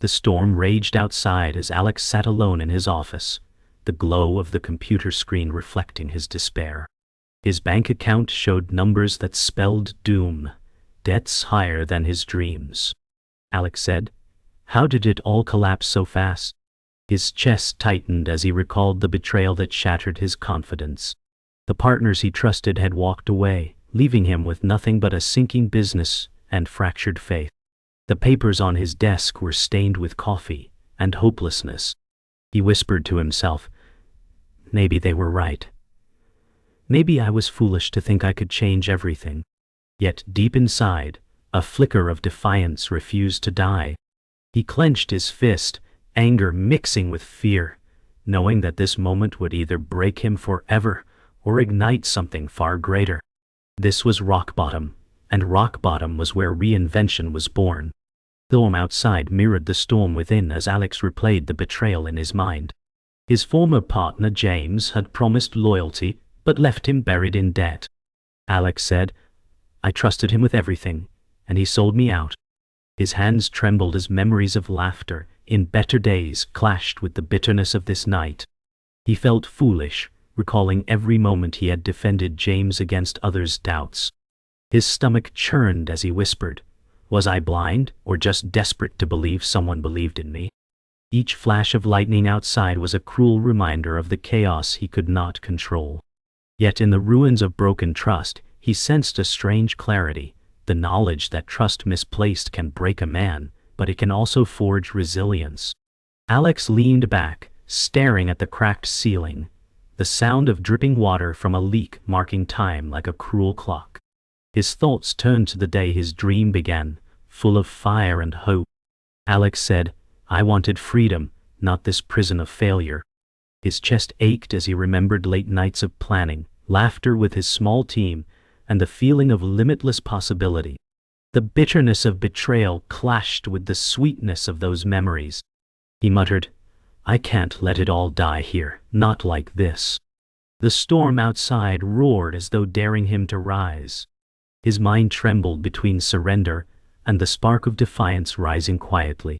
The storm raged outside as Alex sat alone in his office, the glow of the computer screen reflecting his despair. His bank account showed numbers that spelled doom, debts higher than his dreams. Alex said, "How did it all collapse so fast?" His chest tightened as he recalled the betrayal that shattered his confidence. The partners he trusted had walked away, leaving him with nothing but a sinking business and fractured faith. The papers on his desk were stained with coffee and hopelessness. He whispered to himself, "Maybe they were right. Maybe I was foolish to think I could change everything." Yet deep inside, a flicker of defiance refused to die. He clenched his fist, anger mixing with fear, knowing that this moment would either break him forever or ignite something far greater. This was rock bottom, and rock bottom was where reinvention was born. The storm outside mirrored the storm within as Alex replayed the betrayal in his mind. His former partner James had promised loyalty, but left him buried in debt. Alex said, "I trusted him with everything, and he sold me out." His hands trembled as memories of laughter in better days clashed with the bitterness of this night. He felt foolish, recalling every moment he had defended James against others' doubts. His stomach churned as he whispered, "Was I blind, or just desperate to believe someone believed in me?" Each flash of lightning outside was a cruel reminder of the chaos he could not control. Yet in the ruins of broken trust, he sensed a strange clarity, the knowledge that trust misplaced can break a man, but it can also forge resilience. Alex leaned back, staring at the cracked ceiling, the sound of dripping water from a leak marking time like a cruel clock. His thoughts turned to the day his dream began, full of fire and hope. Alex said, "I wanted freedom, not this prison of failure." His chest ached as he remembered late nights of planning, laughter with his small team, and the feeling of limitless possibility. The bitterness of betrayal clashed with the sweetness of those memories. He muttered, "I can't let it all die here, not like this." The storm outside roared as though daring him to rise. His mind trembled between surrender and the spark of defiance rising quietly.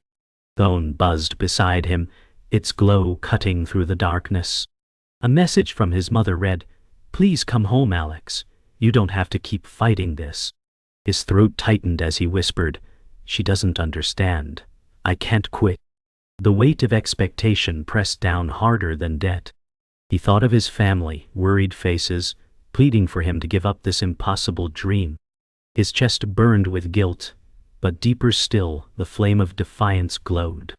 The phone buzzed beside him, its glow cutting through the darkness. A message from his mother read, "Please come home, Alex. You don't have to keep fighting this." His throat tightened as he whispered, "She doesn't understand. I can't quit." The weight of expectation pressed down harder than debt. He thought of his family, worried faces, pleading for him to give up this impossible dream. His chest burned with guilt, but deeper still, the flame of defiance glowed.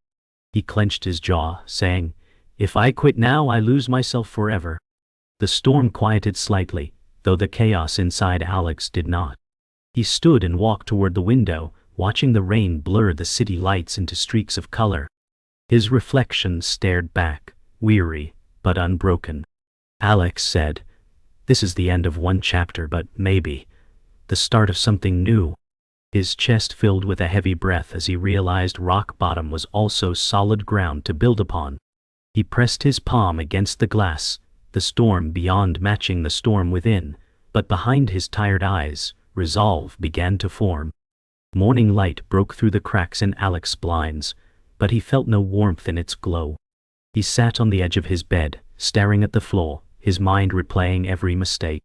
He clenched his jaw, saying, "If I quit now, I lose myself forever." The storm quieted slightly, though the chaos inside Alex did not. He stood and walked toward the window, watching the rain blur the city lights into streaks of color. His reflection stared back, weary but unbroken. Alex said, "This is the end of one chapter, but maybe the start of something new." His chest filled with a heavy breath as he realized rock bottom was also solid ground to build upon. He pressed his palm against the glass, the storm beyond matching the storm within, but behind his tired eyes, resolve began to form. Morning light broke through the cracks in Alex's blinds, but he felt no warmth in its glow. He sat on the edge of his bed, staring at the floor, his mind replaying every mistake.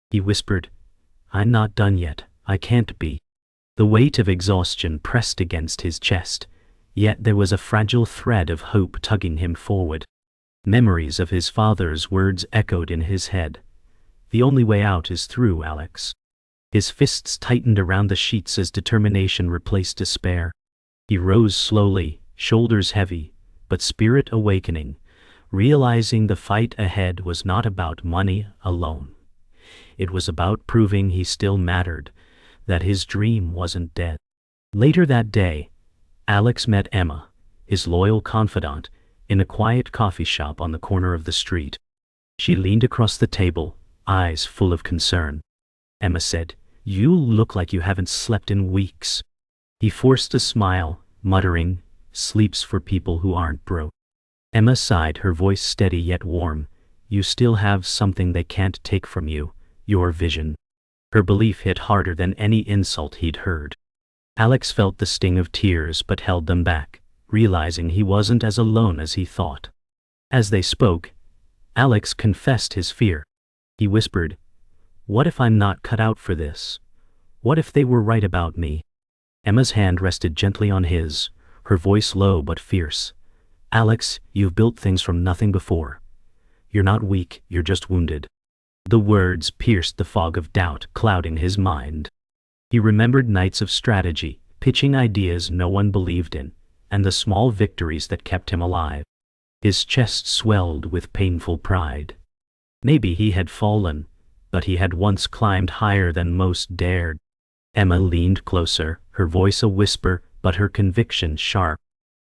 He whispered, "I'm not done yet, I can't be." The weight of exhaustion pressed against his chest, yet there was a fragile thread of hope tugging him forward. Memories of his father's words echoed in his head. "The only way out is through, Alex." His fists tightened around the sheets as determination replaced despair. He rose slowly, shoulders heavy, but spirit awakening, realizing the fight ahead was not about money alone. It was about proving he still mattered, that his dream wasn't dead. Later that day, Alex met Emma, his loyal confidant, in a quiet coffee shop on the corner of the street. She leaned across the table, eyes full of concern. Emma said, "You look like you haven't slept in weeks." He forced a smile, muttering, "Sleep's for people who aren't broke." Emma sighed, her voice steady yet warm. "You still have something they can't take from you, your vision." Her belief hit harder than any insult he'd heard. Alex felt the sting of tears but held them back. realizing he wasn't as alone as he thought. As they spoke, Alex confessed his fear. He whispered, "What if I'm not cut out for this? What if they were right about me?" Emma's hand rested gently on his, her voice low but fierce. "Alex, you've built things from nothing before. You're not weak, you're just wounded." The words pierced the fog of doubt clouding his mind. He remembered nights of strategy, pitching ideas no one believed in, and the small victories that kept him alive. His chest swelled with painful pride. Maybe he had fallen, but he had once climbed higher than most dared. Emma leaned closer, her voice a whisper, but her conviction sharp.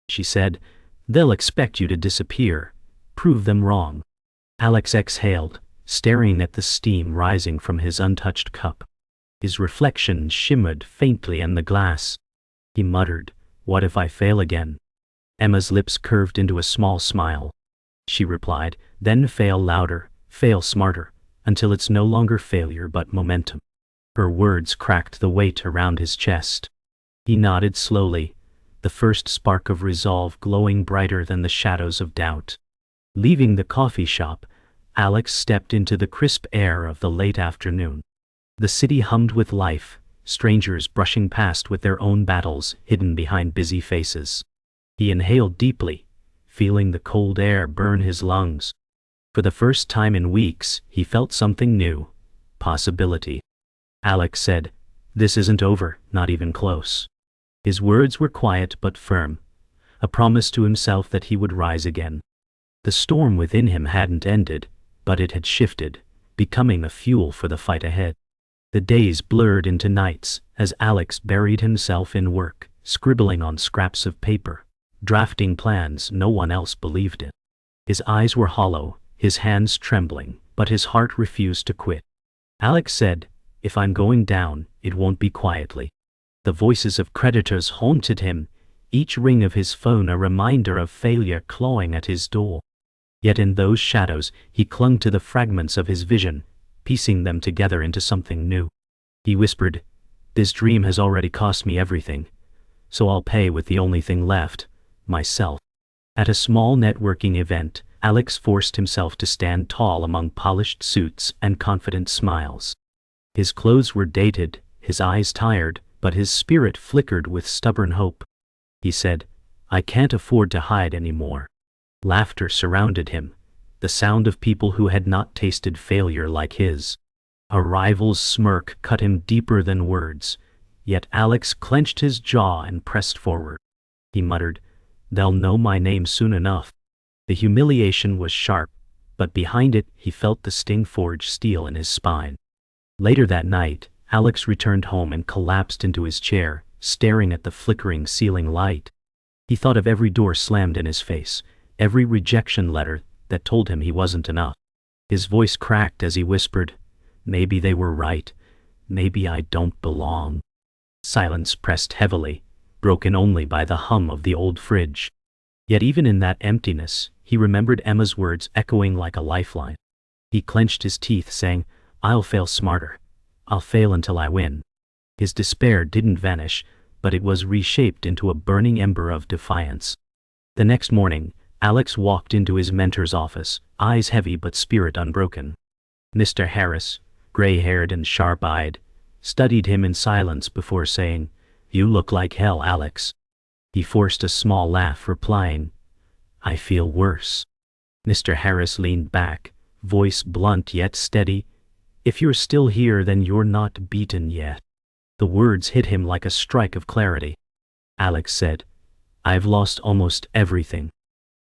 She said, "They'll expect you to disappear. Prove them wrong." Alex exhaled, staring at the steam rising from his untouched cup. His reflection shimmered faintly in the glass. He muttered, "What if I fail again?" Emma's lips curved into a small smile. She replied, "Then fail louder, fail smarter, until it's no longer failure but momentum." Her words cracked the weight around his chest. He nodded slowly, the first spark of resolve glowing brighter than the shadows of doubt. Leaving the coffee shop, Alex stepped into the crisp air of the late afternoon. The city hummed with life, strangers brushing past with their own battles hidden behind busy faces. He inhaled deeply, feeling the cold air burn his lungs. For the first time in weeks, he felt something new, possibility. Alex said, "This isn't over, not even close." His words were quiet but firm, a promise to himself that he would rise again. The storm within him hadn't ended, but it had shifted, becoming a fuel for the fight ahead. The days blurred into nights as Alex buried himself in work, scribbling on scraps of paper, drafting plans no one else believed in. His eyes were hollow, his hands trembling, but his heart refused to quit. Alex said, "If I'm going down, it won't be quietly." The voices of creditors haunted him, each ring of his phone a reminder of failure clawing at his door. Yet in those shadows, he clung to the fragments of his vision, piecing them together into something new. He whispered, "This dream has already cost me everything, so I'll pay with the only thing left, myself." At a small networking event, Alex forced himself to stand tall among polished suits and confident smiles. His clothes were dated, his eyes tired, but his spirit flickered with stubborn hope. He said, "I can't afford to hide anymore." Laughter surrounded him, the sound of people who had not tasted failure like his. A rival's smirk cut him deeper than words, yet Alex clenched his jaw and pressed forward. He muttered, "They'll know my name soon enough." The humiliation was sharp, but behind it he felt the sting forge steel in his spine. Later that night, Alex returned home and collapsed into his chair, staring at the flickering ceiling light. He thought of every door slammed in his face, every rejection letter that told him he wasn't enough. His voice cracked as he whispered, "Maybe they were right. Maybe I don't belong." Silence pressed heavily, broken only by the hum of the old fridge. Yet even in that emptiness, he remembered Emma's words echoing like a lifeline. He clenched his teeth, saying, "I'll fail smarter. I'll fail until I win." His despair didn't vanish, but it was reshaped into a burning ember of defiance. The next morning, Alex walked into his mentor's office, eyes heavy but spirit unbroken. Mr. Harris, gray-haired and sharp-eyed, studied him in silence before saying, "You look like hell, Alex." He forced a small laugh, replying, "I feel worse." Mr. Harris leaned back, voice blunt yet steady, "If you're still here, then you're not beaten yet." The words hit him like a strike of clarity. Alex said, "I've lost almost everything."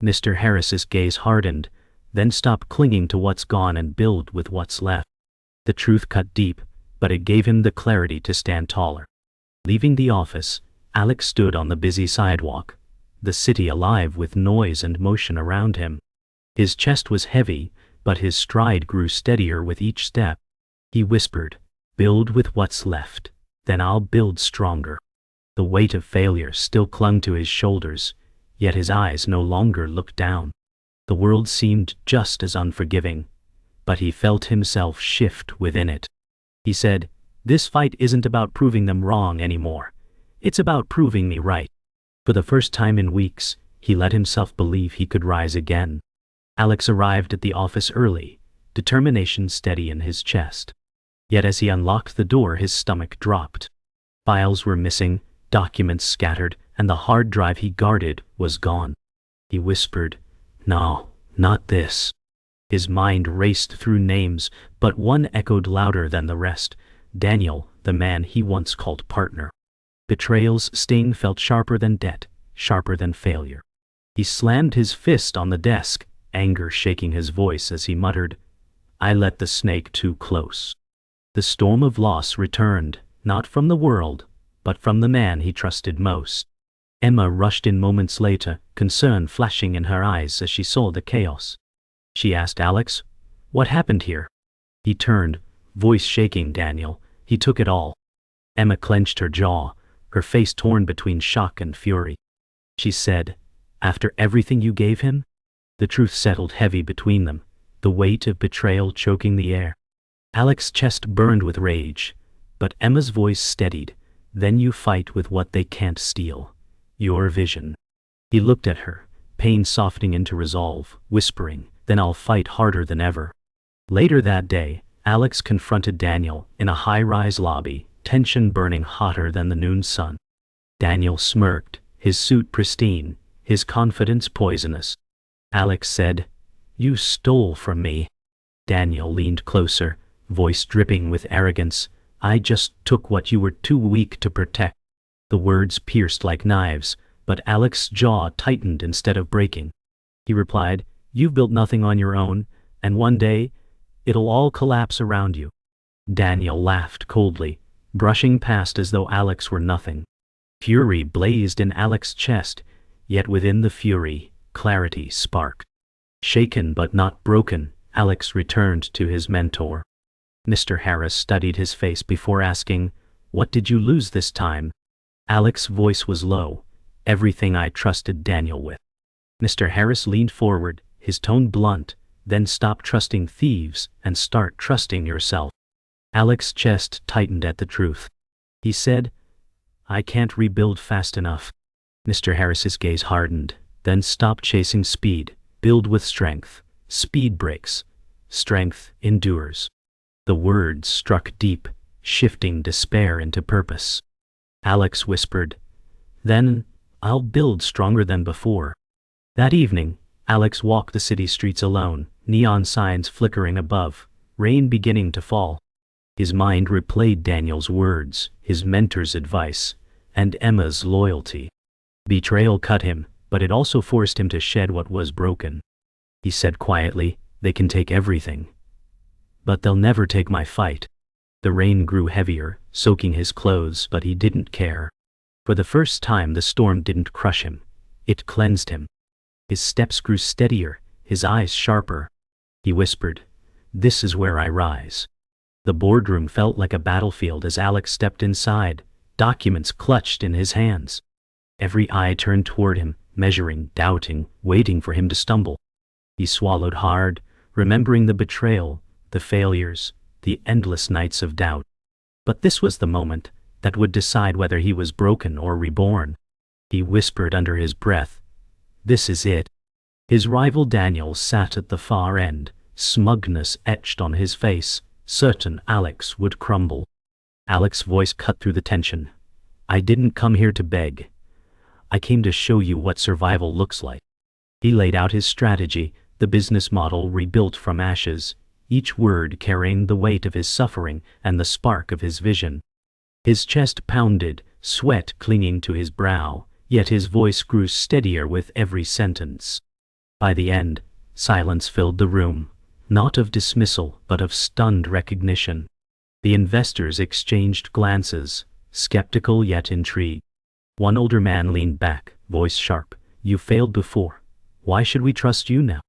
Mr. Harris's gaze hardened, then stopped clinging to what's gone and build with what's left. The truth cut deep, but it gave him the clarity to stand taller. Leaving the office, Alex stood on the busy sidewalk, the city alive with noise and motion around him. His chest was heavy, but his stride grew steadier with each step. He whispered, "Build with what's left, then I'll build stronger." The weight of failure still clung to his shoulders, yet his eyes no longer looked down. The world seemed just as unforgiving, but he felt himself shift within it. He said, "This fight isn't about proving them wrong anymore. It's about proving me right." For the first time in weeks, he let himself believe he could rise again. Alex arrived at the office early, determination steady in his chest. Yet as he unlocked the door, his stomach dropped. Files were missing, documents scattered, and the hard drive he guarded was gone. He whispered, "No, not this." His mind raced through names, but one echoed louder than the rest: Daniel, the man he once called partner. Betrayal's sting felt sharper than debt, sharper than failure. He slammed his fist on the desk, anger shaking his voice as he muttered, "I let the snake too close." The storm of loss returned, not from the world, but from the man he trusted most. Emma rushed in moments later, concern flashing in her eyes as she saw the chaos. She asked Alex, "What happened here?" He turned, voice shaking. "Daniel, he took it all." Emma clenched her jaw, her face torn between shock and fury. She said, "After everything you gave him?" The truth settled heavy between them, the weight of betrayal choking the air. Alex's chest burned with rage, but Emma's voice steadied. "Then you fight with what they can't steal. Your vision." He looked at her, pain softening into resolve, whispering, "Then I'll fight harder than ever." Later that day, Alex confronted Daniel in a high-rise lobby, tension burning hotter than the noon sun. Daniel smirked, his suit pristine, his confidence poisonous. Alex said, "You stole from me." Daniel leaned closer, voice dripping with arrogance. "I just took what you were too weak to protect." The words pierced like knives, but Alex's jaw tightened instead of breaking. He replied, "You've built nothing on your own, and one day, it'll all collapse around you." Daniel laughed coldly, brushing past as though Alex were nothing. Fury blazed in Alex's chest, yet within the fury, clarity sparked. Shaken but not broken, Alex returned to his mentor. Mr. Harris studied his face before asking, "What did you lose this time?" Alex's voice was low. "Everything I trusted Daniel with." Mr. Harris leaned forward, his tone blunt. "Then stop trusting thieves and start trusting yourself." Alex's chest tightened at the truth. He said, "I can't rebuild fast enough." Mr. Harris's gaze hardened. "Then stop chasing speed. Build with strength. Speed breaks. Strength endures." The words struck deep, shifting despair into purpose. Alex whispered, "Then I'll build stronger than before." That evening, Alex walked the city streets alone, neon signs flickering above, rain beginning to fall. His mind replayed Daniel's words, his mentor's advice, and Emma's loyalty. Betrayal cut him, but it also forced him to shed what was broken. He said quietly, "They can take everything, but they'll never take my fight." The rain grew heavier, soaking his clothes, but he didn't care. For the first time, the storm didn't crush him. It cleansed him. His steps grew steadier, his eyes sharper. He whispered, "This is where I rise." The boardroom felt like a battlefield as Alex stepped inside, documents clutched in his hands. Every eye turned toward him, measuring, doubting, waiting for him to stumble. He swallowed hard, remembering the betrayal, the failures, the endless nights of doubt. But this was the moment that would decide whether he was broken or reborn. He whispered under his breath, "This is it." His rival Daniel sat at the far end, smugness etched on his face, certain Alex would crumble. Alex's voice cut through the tension. "I didn't come here to beg. I came to show you what survival looks like." He laid out his strategy, the business model rebuilt from ashes, each word carrying the weight of his suffering and the spark of his vision. His chest pounded, sweat clinging to his brow, yet his voice grew steadier with every sentence. By the end, silence filled the room, not of dismissal but of stunned recognition. The investors exchanged glances, skeptical yet intrigued. One older man leaned back, voice sharp, "You failed before. Why should we trust you now?"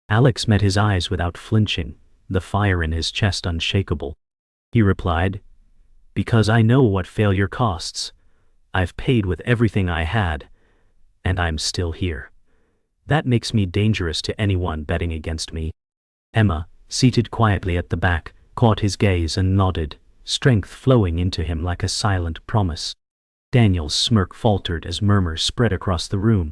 Alex met his eyes without flinching, the fire in his chest unshakable. He replied, "Because I know what failure costs. I've paid with everything I had, and I'm still here. That makes me dangerous to anyone betting against me." Emma, seated quietly at the back, caught his gaze and nodded, strength flowing into him like a silent promise. Daniel's smirk faltered as murmurs spread across the room.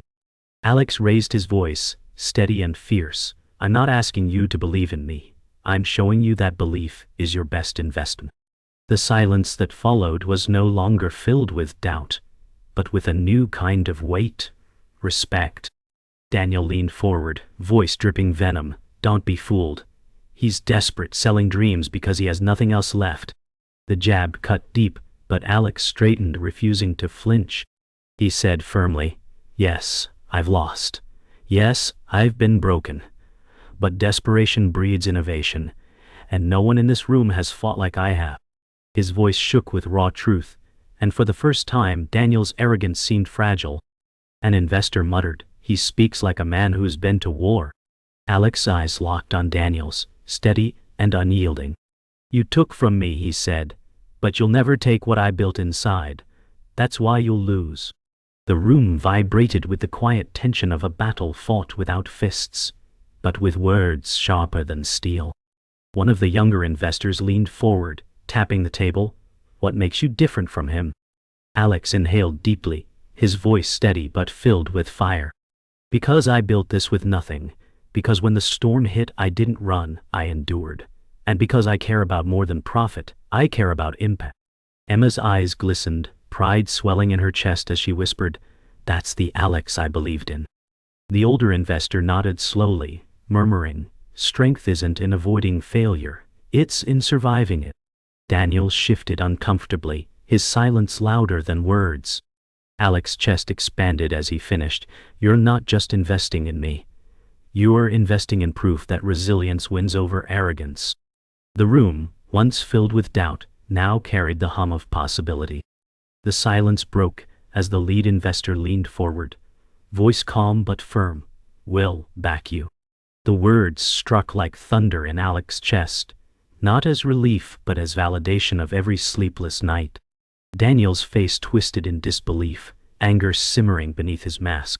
Alex raised his voice, steady and fierce. I'm not asking you to believe in me. I'm showing you that belief is your best investment. The silence that followed was no longer filled with doubt, but with a new kind of weight, respect. Daniel leaned forward, voice dripping venom. Don't be fooled. He's desperate, selling dreams because he has nothing else left. The jab cut deep, but Alex straightened, refusing to flinch. He said firmly, yes, I've lost. Yes, I've been broken. But desperation breeds innovation, and no one in this room has fought like I have. His voice shook with raw truth, and for the first time Daniel's arrogance seemed fragile. An investor muttered, he speaks like a man who's been to war. Alex's eyes locked on Daniel's, steady and unyielding. You took from me, he said, but you'll never take what I built inside. That's why you'll lose. The room vibrated with the quiet tension of a battle fought without fists, but with words sharper than steel. One of the younger investors leaned forward, tapping the table. What makes you different from him? Alex inhaled deeply, his voice steady but filled with fire. Because I built this with nothing. Because when the storm hit, I didn't run, I endured. And because I care about more than profit, I care about impact. Emma's eyes glistened, pride swelling in her chest as she whispered, that's the Alex I believed in. The older investor nodded slowly, murmuring, strength isn't in avoiding failure, it's in surviving it. Daniel shifted uncomfortably, his silence louder than words. Alex's chest expanded as he finished, you're not just investing in me. You're investing in proof that resilience wins over arrogance. The room, once filled with doubt, now carried the hum of possibility. The silence broke as the lead investor leaned forward, voice calm but firm. We'll back you. The words struck like thunder in Alex's chest, not as relief but as validation of every sleepless night. Daniel's face twisted in disbelief, anger simmering beneath his mask.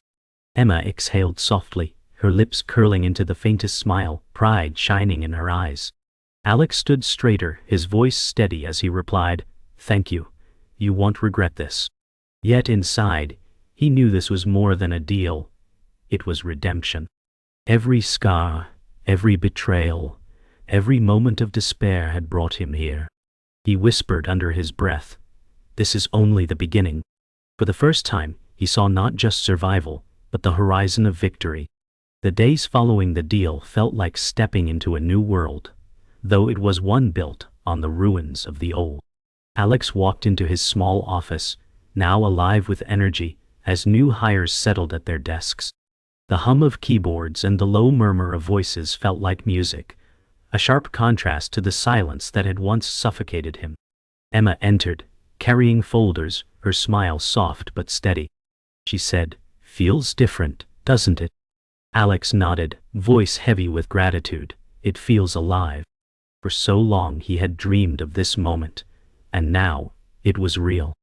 Emma exhaled softly, her lips curling into the faintest smile, pride shining in her eyes. Alex stood straighter, his voice steady as he replied, thank you. You won't regret this. Yet inside, he knew this was more than a deal. It was redemption. Every scar, every betrayal, every moment of despair had brought him here. He whispered under his breath, this is only the beginning. For the first time, he saw not just survival, but the horizon of victory. The days following the deal felt like stepping into a new world, though it was one built on the ruins of the old. Alex walked into his small office, now alive with energy, as new hires settled at their desks. The hum of keyboards and the low murmur of voices felt like music, a sharp contrast to the silence that had once suffocated him. Emma entered, carrying folders, her smile soft but steady. She said, feels different, doesn't it? Alex nodded, voice heavy with gratitude. It feels alive. For so long he had dreamed of this moment, and now it was real.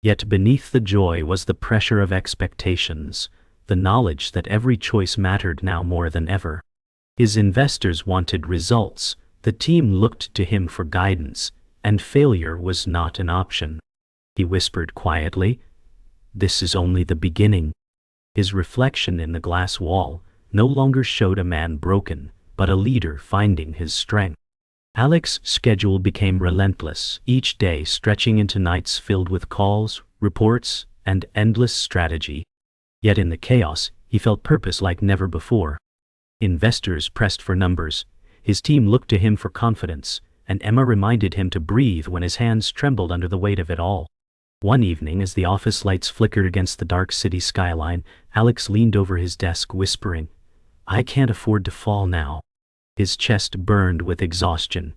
Yet beneath the joy was the pressure of expectations, the knowledge that every choice mattered now more than ever. His investors wanted results, the team looked to him for guidance, and failure was not an option. He whispered quietly, this is only the beginning. His reflection in the glass wall no longer showed a man broken, but a leader finding his strength. Alex's schedule became relentless, each day stretching into nights filled with calls, reports, and endless strategy. Yet in the chaos, he felt purpose like never before. Investors pressed for numbers, his team looked to him for confidence, and Emma reminded him to breathe when his hands trembled under the weight of it all. One evening, as the office lights flickered against the dark city skyline, Alex leaned over his desk whispering, I can't afford to fall now. His chest burned with exhaustion,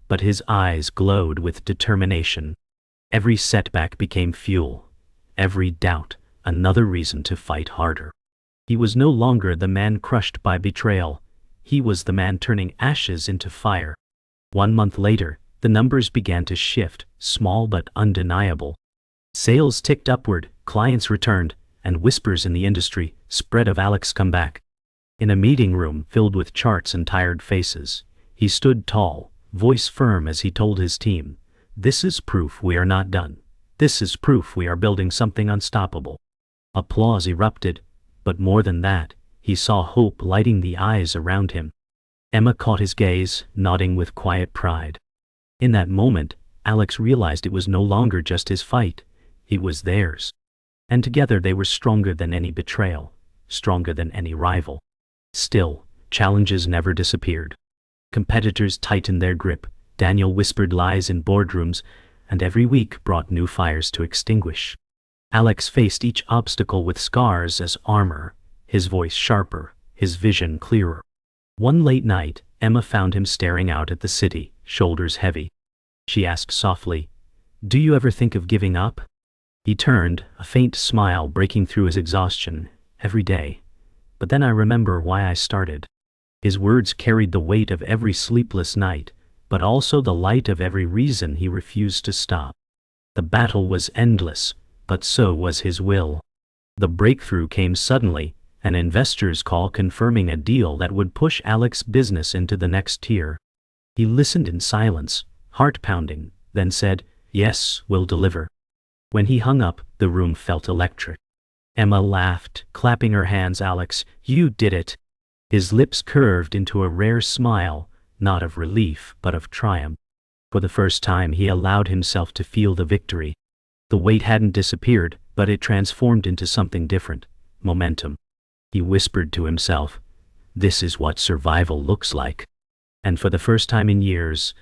but his eyes glowed with determination. Every setback became fuel, every doubt another reason to fight harder. He was no longer the man crushed by betrayal, he was the man turning ashes into fire. 1 month later, the numbers began to shift, small but undeniable. Sales ticked upward, clients returned, and whispers in the industry spread of Alex's comeback. In a meeting room filled with charts and tired faces, he stood tall, voice firm as he told his team, this is proof we are not done. This is proof we are building something unstoppable." Applause erupted, but more than that, he saw hope lighting the eyes around him. Emma caught his gaze, nodding with quiet pride. In that moment, Alex realized it was no longer just his fight, it was theirs. And together they were stronger than any betrayal, stronger than any rival. Still, challenges never disappeared. Competitors tightened their grip, Daniel whispered lies in boardrooms, and every week brought new fires to extinguish. Alex faced each obstacle with scars as armor, his voice sharper, his vision clearer. One late night, Emma found him staring out at the city, shoulders heavy. She asked softly, "Do you ever think of giving up?" He turned, a faint smile breaking through his exhaustion. "Every day. But then I remember why I started." His words carried the weight of every sleepless night, but also the light of every reason he refused to stop. The battle was endless, but so was his will. The breakthrough came suddenly, an investor's call confirming a deal that would push Alex's business into the next tier. He listened in silence, heart pounding, then said, "Yes, we'll deliver." When he hung up, the room felt electric. Emma laughed, clapping her hands. "Alex, you did it." His lips curved into a rare smile, not of relief, but of triumph. For the first time he allowed himself to feel the victory. The weight hadn't disappeared, but it transformed into something different, momentum. He whispered to himself, "This is what survival looks like." And for the first time in years,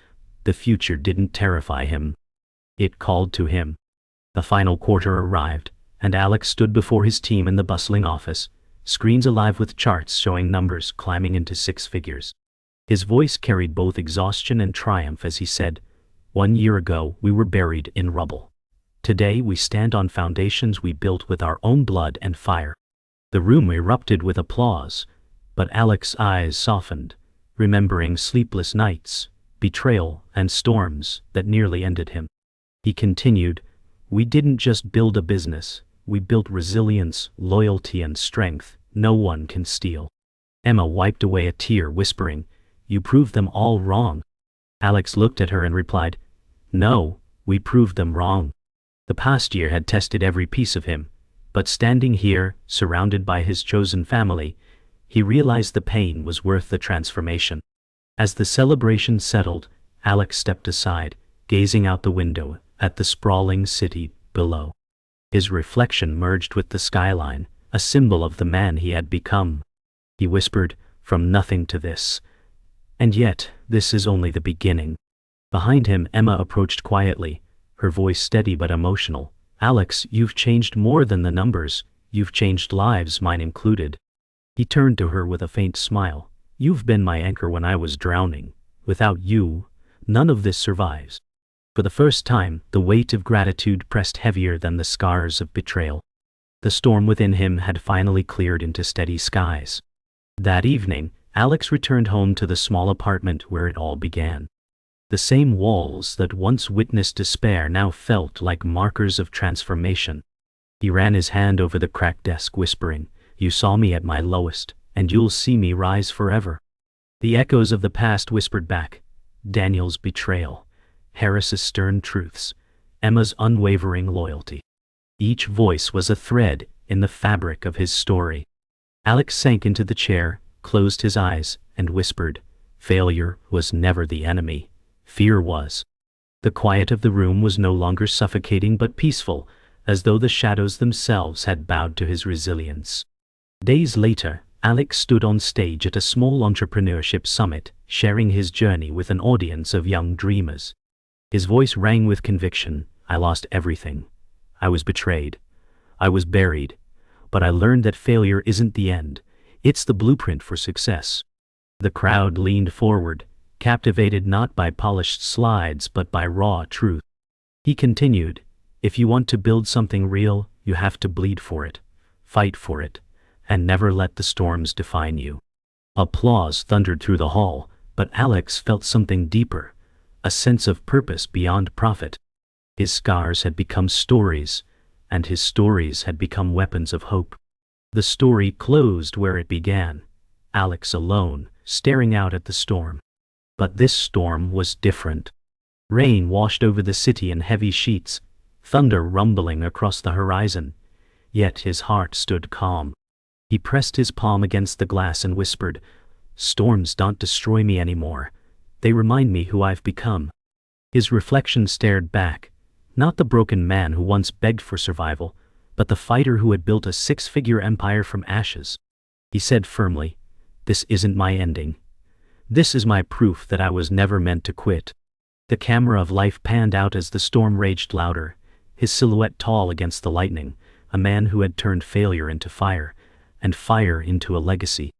the future didn't terrify him. It called to him. The final quarter arrived, and Alex stood before his team in the bustling office, screens alive with charts showing numbers climbing into six figures. His voice carried both exhaustion and triumph as he said, "1 year ago we were buried in rubble. Today we stand on foundations we built with our own blood and fire." The room erupted with applause, but Alex's eyes softened, remembering sleepless nights, betrayal, and storms that nearly ended him. He continued, "We didn't just build a business, we built resilience, loyalty, and strength no one can steal." Emma wiped away a tear, whispering, "You proved them all wrong." Alex looked at her and replied, "No, we proved them wrong." The past year had tested every piece of him, but standing here, surrounded by his chosen family, he realized the pain was worth the transformation. As the celebration settled, Alex stepped aside, gazing out the window at the sprawling city below. His reflection merged with the skyline, a symbol of the man he had become. He whispered, "From nothing to this. And yet, this is only the beginning." Behind him, Emma approached quietly, her voice steady but emotional. "Alex, you've changed more than the numbers, you've changed lives, mine included." He turned to her with a faint smile. "You've been my anchor when I was drowning. Without you, none of this survives." For the first time, the weight of gratitude pressed heavier than the scars of betrayal. The storm within him had finally cleared into steady skies. That evening, Alex returned home to the small apartment where it all began. The same walls that once witnessed despair now felt like markers of transformation. He ran his hand over the cracked desk, whispering, "You saw me at my lowest, and you'll see me rise forever." The echoes of the past whispered back, Daniel's betrayal, Harris's stern truths, Emma's unwavering loyalty. Each voice was a thread in the fabric of his story. Alex sank into the chair, closed his eyes, and whispered, "Failure was never the enemy. Fear was." The quiet of the room was no longer suffocating but peaceful, as though the shadows themselves had bowed to his resilience. Days later, Alex stood on stage at a small entrepreneurship summit, sharing his journey with an audience of young dreamers. His voice rang with conviction. "I lost everything. I was betrayed. I was buried. But I learned that failure isn't the end. It's the blueprint for success." The crowd leaned forward, captivated not by polished slides but by raw truth. He continued, "If you want to build something real, you have to bleed for it, fight for it, and never let the storms define you." Applause thundered through the hall, but Alex felt something deeper, a sense of purpose beyond profit. His scars had become stories, and his stories had become weapons of hope. The story closed where it began, Alex alone, staring out at the storm. But this storm was different. Rain washed over the city in heavy sheets, thunder rumbling across the horizon, yet his heart stood calm. He pressed his palm against the glass and whispered, "Storms don't destroy me anymore. They remind me who I've become." His reflection stared back, not the broken man who once begged for survival, but the fighter who had built a six-figure empire from ashes. He said firmly, "This isn't my ending. This is my proof that I was never meant to quit." The camera of life panned out as the storm raged louder, his silhouette tall against the lightning, a man who had turned failure into fire, and fire into a legacy.